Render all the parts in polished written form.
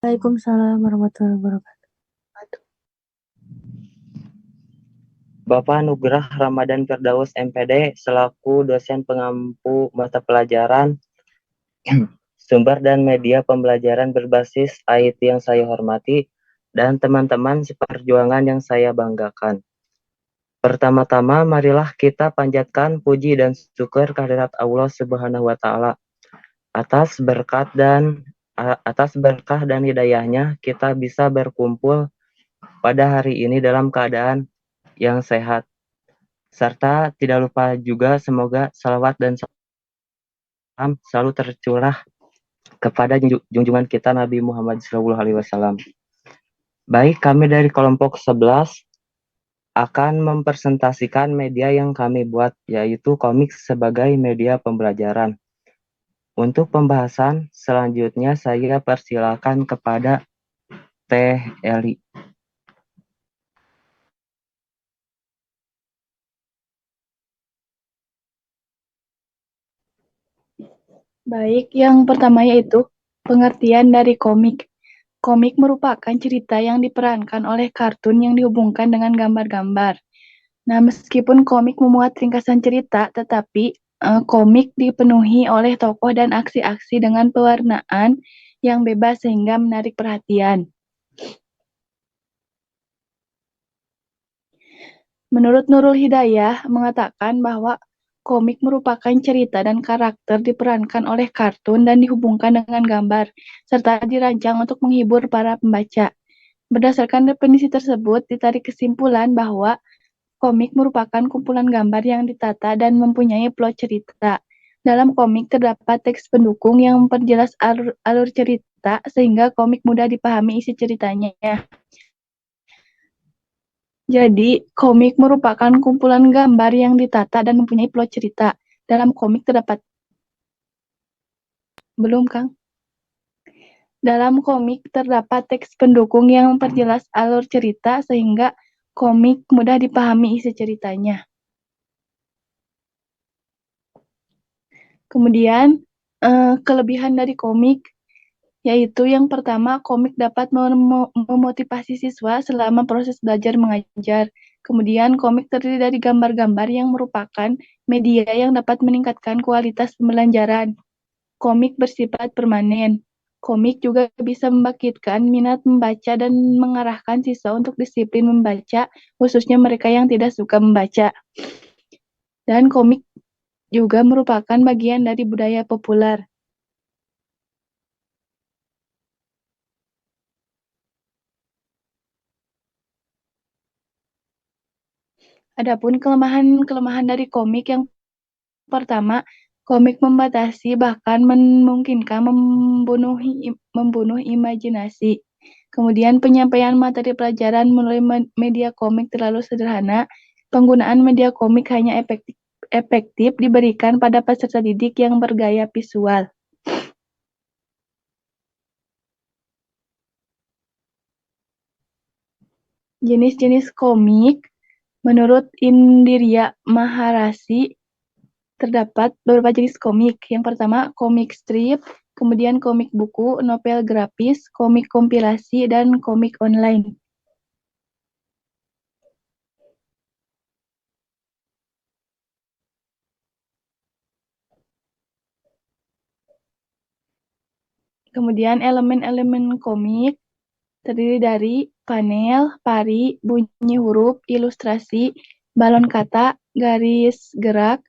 Waalaikumsalam warahmatullahi wabarakatuh. Bapak Nugrah Ramadan Firdaus MPD selaku dosen pengampu mata pelajaran sumber dan media pembelajaran berbasis IT yang saya hormati dan teman-teman seperjuangan yang saya banggakan. Pertama-tama marilah kita panjatkan puji dan syukur kehadirat Allah Subhanahu wa taala atas berkat dan atas berkah dan hidayahnya kita bisa berkumpul pada hari ini dalam keadaan yang sehat. Serta tidak lupa juga semoga salawat dan salam selalu tercurah kepada junjungan kita Nabi Muhammad SAW. Baik, kami dari kelompok 11 akan mempresentasikan media yang kami buat, yaitu komik sebagai media pembelajaran. Untuk pembahasan selanjutnya saya persilakan kepada Teh Eli. Baik, yang pertama yaitu pengertian dari komik. Komik merupakan cerita yang diperankan oleh kartun yang dihubungkan dengan gambar-gambar. Nah, meskipun komik memuat ringkasan cerita, tetapi komik dipenuhi oleh tokoh dan aksi-aksi dengan pewarnaan yang bebas sehingga menarik perhatian. Menurut Nurul Hidayah mengatakan bahwa komik merupakan cerita dan karakter diperankan oleh kartun dan dihubungkan dengan gambar, serta dirancang untuk menghibur para pembaca. Berdasarkan definisi tersebut, ditarik kesimpulan bahwa komik merupakan kumpulan gambar yang ditata dan mempunyai plot cerita. Dalam komik terdapat teks pendukung yang memperjelas alur cerita, sehingga komik mudah dipahami isi ceritanya. Jadi, komik merupakan kumpulan gambar yang ditata dan mempunyai plot cerita. Dalam komik terdapat Dalam komik terdapat teks pendukung yang memperjelas alur cerita sehingga komik mudah dipahami isi ceritanya. Kemudian, kelebihan dari komik yaitu yang pertama, komik dapat memotivasi siswa selama proses belajar mengajar. Kemudian, komik terdiri dari gambar-gambar yang merupakan media yang dapat meningkatkan kualitas pembelajaran. Komik bersifat permanen. Komik juga bisa membangkitkan minat membaca dan mengarahkan siswa untuk disiplin membaca, khususnya mereka yang tidak suka membaca. Dan komik juga merupakan bagian dari budaya populer. Adapun kelemahan dari komik yang pertama, komik membatasi bahkan memungkinkan membunuh imajinasi. Kemudian penyampaian materi pelajaran melalui media komik terlalu sederhana. Penggunaan media komik hanya efektif diberikan pada peserta didik yang bergaya visual. Jenis-jenis komik, menurut Indriya Maharasi, terdapat beberapa jenis komik. Yang pertama, komik strip, kemudian komik buku, novel grafis, komik kompilasi, dan komik online. Kemudian elemen-elemen komik terdiri dari panel, pari, bunyi huruf, ilustrasi, balon kata, garis gerak,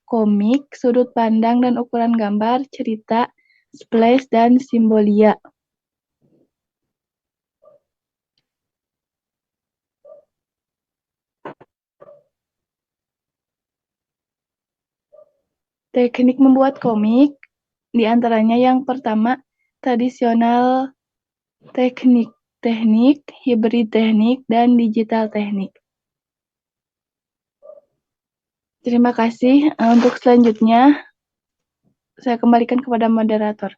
komik, sudut pandang dan ukuran gambar, cerita, splash, dan simbolia. Teknik membuat komik, di antaranya yang pertama, tradisional teknik, hibrid teknik, dan digital teknik. Terima kasih. Untuk selanjutnya, saya kembalikan kepada moderator.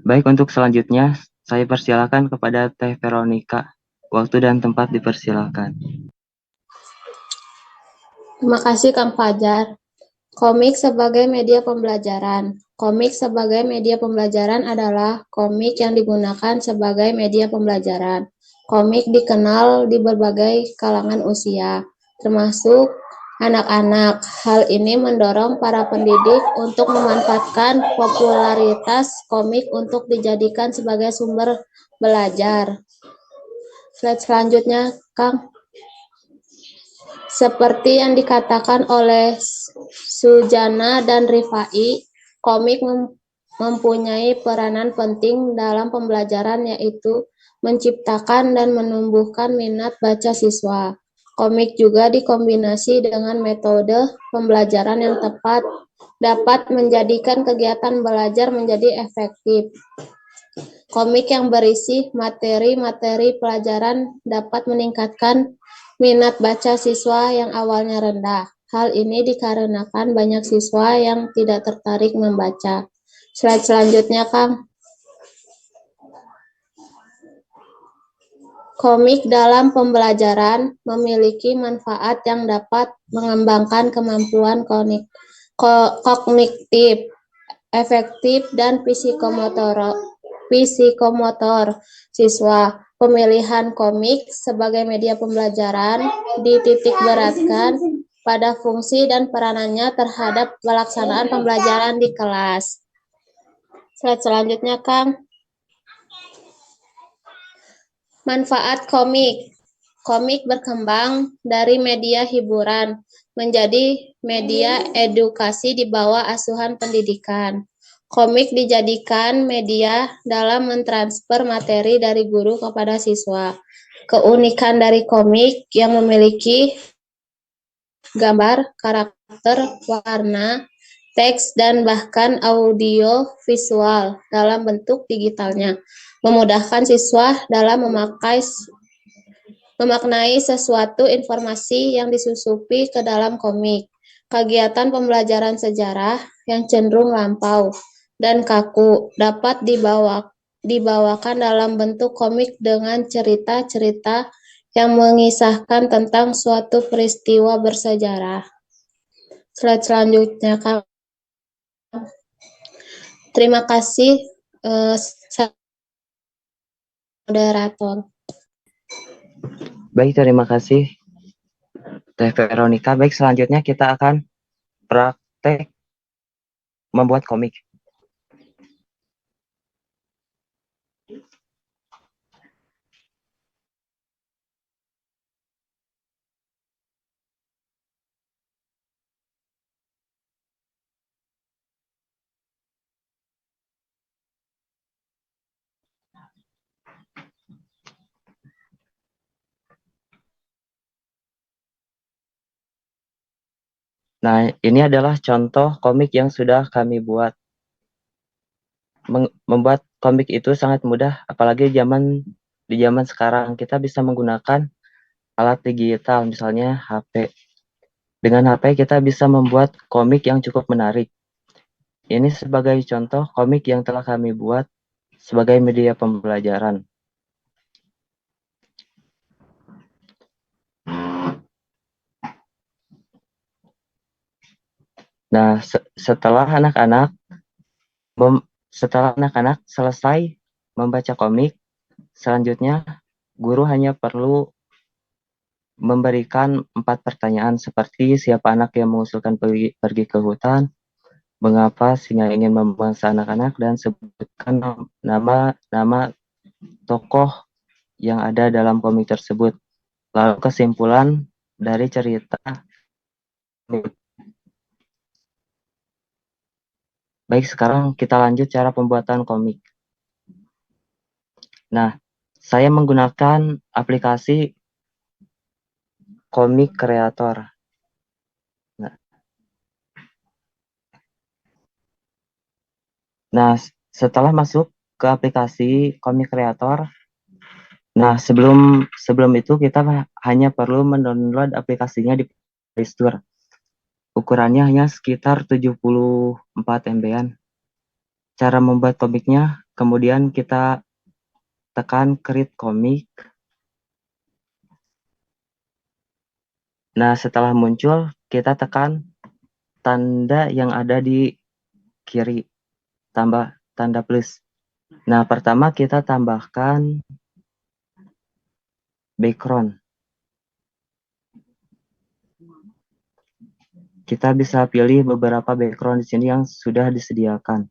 Baik, untuk selanjutnya saya persilakan kepada Teh Veronica. Waktu dan tempat dipersilakan. Terima kasih Kang Fajar. Komik sebagai media pembelajaran. Komik sebagai media pembelajaran adalah komik yang digunakan sebagai media pembelajaran. Komik dikenal di berbagai kalangan usia, termasuk anak-anak. Hal ini mendorong para pendidik untuk memanfaatkan popularitas komik untuk dijadikan sebagai sumber belajar. Slide selanjutnya, Kang. Seperti yang dikatakan oleh Sujana dan Rifai, komik mempunyai peranan penting dalam pembelajaran, yaitu menciptakan dan menumbuhkan minat baca siswa. Komik juga dikombinasi dengan metode pembelajaran yang tepat, dapat menjadikan kegiatan belajar menjadi efektif. Komik yang berisi materi-materi pelajaran dapat meningkatkan minat baca siswa yang awalnya rendah. Hal ini dikarenakan banyak siswa yang tidak tertarik membaca. Slide selanjutnya, Kang. Komik dalam pembelajaran memiliki manfaat yang dapat mengembangkan kemampuan kognitif, efektif, dan psikomotor siswa. Pemilihan komik sebagai media pembelajaran dititik beratkan pada fungsi dan peranannya terhadap pelaksanaan pembelajaran di kelas. Slide selanjutnya, Kang. Manfaat komik. Komik berkembang dari media hiburan menjadi media edukasi di bawah asuhan pendidikan. Komik dijadikan media dalam mentransfer materi dari guru kepada siswa. Keunikan dari komik yang memiliki gambar, karakter, warna, teks, dan bahkan audio visual dalam bentuk digitalnya, memudahkan siswa dalam memaknai sesuatu informasi yang disusupi ke dalam komik. Kegiatan pembelajaran sejarah yang cenderung lampau dan kaku dapat dibawakan dalam bentuk komik dengan cerita-cerita yang mengisahkan tentang suatu peristiwa bersejarah. Slide selanjutnya, Kak. Terima kasih, moderator. Baik, terima kasih Teh Veronica. Baik, selanjutnya kita akan praktek membuat komik. Nah, ini adalah contoh komik yang sudah kami buat. Membuat komik itu sangat mudah, apalagi di zaman sekarang kita bisa menggunakan alat digital, misalnya HP. Dengan HP kita bisa membuat komik yang cukup menarik. Ini sebagai contoh komik yang telah kami buat sebagai media pembelajaran. Nah, setelah anak-anak selesai membaca komik, selanjutnya guru hanya perlu memberikan 4 pertanyaan seperti siapa anak yang mengusulkan pergi ke hutan, mengapa singa ingin memangsa anak-anak, dan sebutkan nama tokoh yang ada dalam komik tersebut. Lalu kesimpulan dari cerita. Baik, sekarang kita lanjut cara pembuatan komik. Nah, saya menggunakan aplikasi Komik Creator. Nah, setelah masuk ke aplikasi Komik Creator, nah sebelum itu kita hanya perlu mendownload aplikasinya di Play Store. Ukurannya hanya sekitar 74 MB-an. Cara membuat komiknya, kemudian kita tekan Create Komik. Nah, setelah muncul, kita tekan tanda yang ada di kiri, tambah tanda plus. Nah, pertama kita tambahkan background. Kita bisa pilih beberapa background di sini yang sudah disediakan.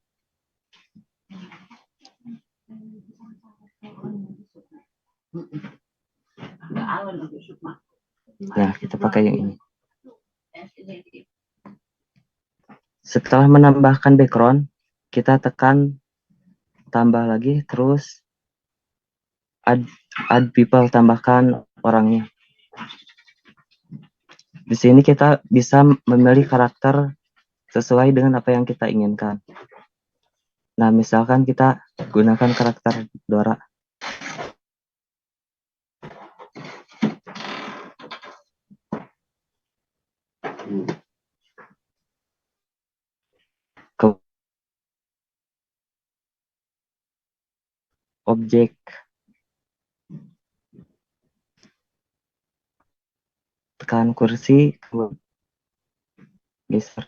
Nah, kita pakai yang ini. Setelah menambahkan background, kita tekan tambah lagi, terus add people, tambahkan orangnya. Di sini kita bisa memilih karakter sesuai dengan apa yang kita inginkan. Nah, misalkan kita gunakan karakter Dora. Ke objek, tekan kursi, geser.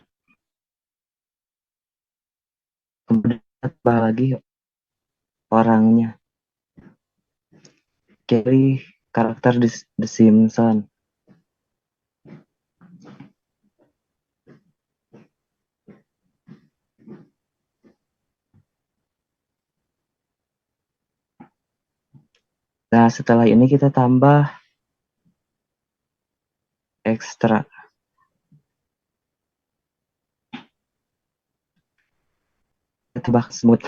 Kemudian tambah lagi orangnya. Pilih karakter The Simpsons. Nah, setelah ini kita tambah ekstra. Tambah smooth.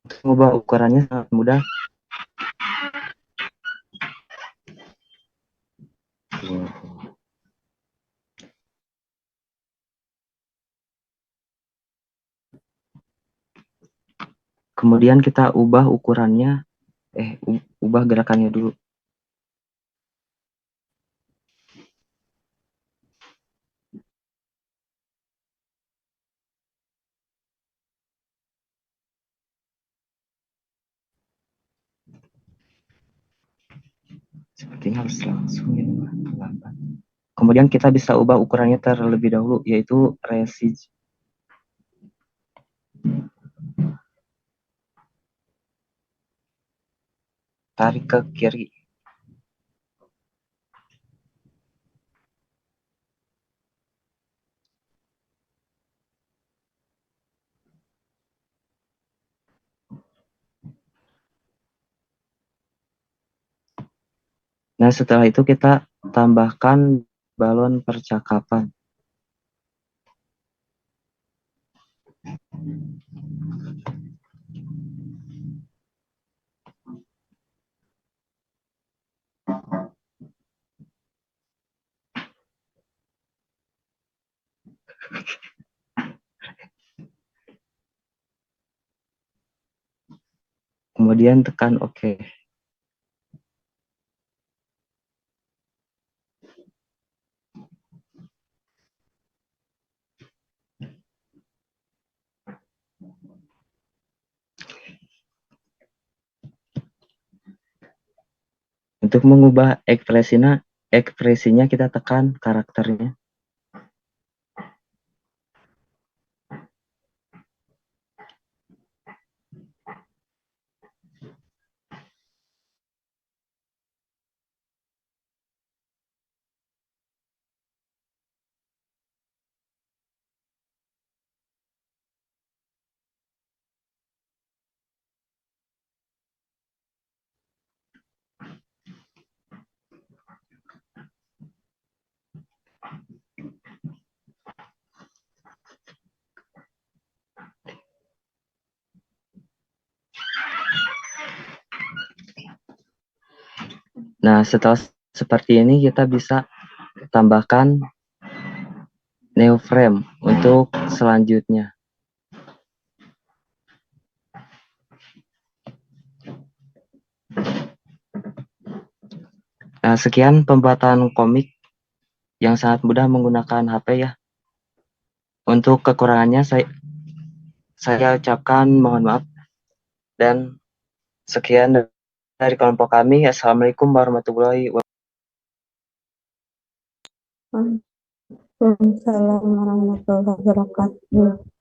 Untuk mengubah ukurannya sangat mudah. Kemudian kita ubah ukurannya, ubah gerakannya dulu. Sepertinya harus langsung ini, lambat. Kemudian kita bisa ubah ukurannya terlebih dahulu, yaitu resige. Tarik ke kiri. Nah, setelah itu kita tambahkan balon percakapan. Kemudian tekan OK. Untuk mengubah ekspresinya kita tekan karakternya. Nah, setelah seperti ini kita bisa tambahkan new frame untuk selanjutnya. Nah, sekian pembuatan komik yang sangat mudah menggunakan HP ya. Untuk kekurangannya saya ucapkan mohon maaf. Dan sekian dari kelompok kami. Assalamualaikum warahmatullahi wabarakatuh. Waalaikumsalam warahmatullahi wabarakatuh.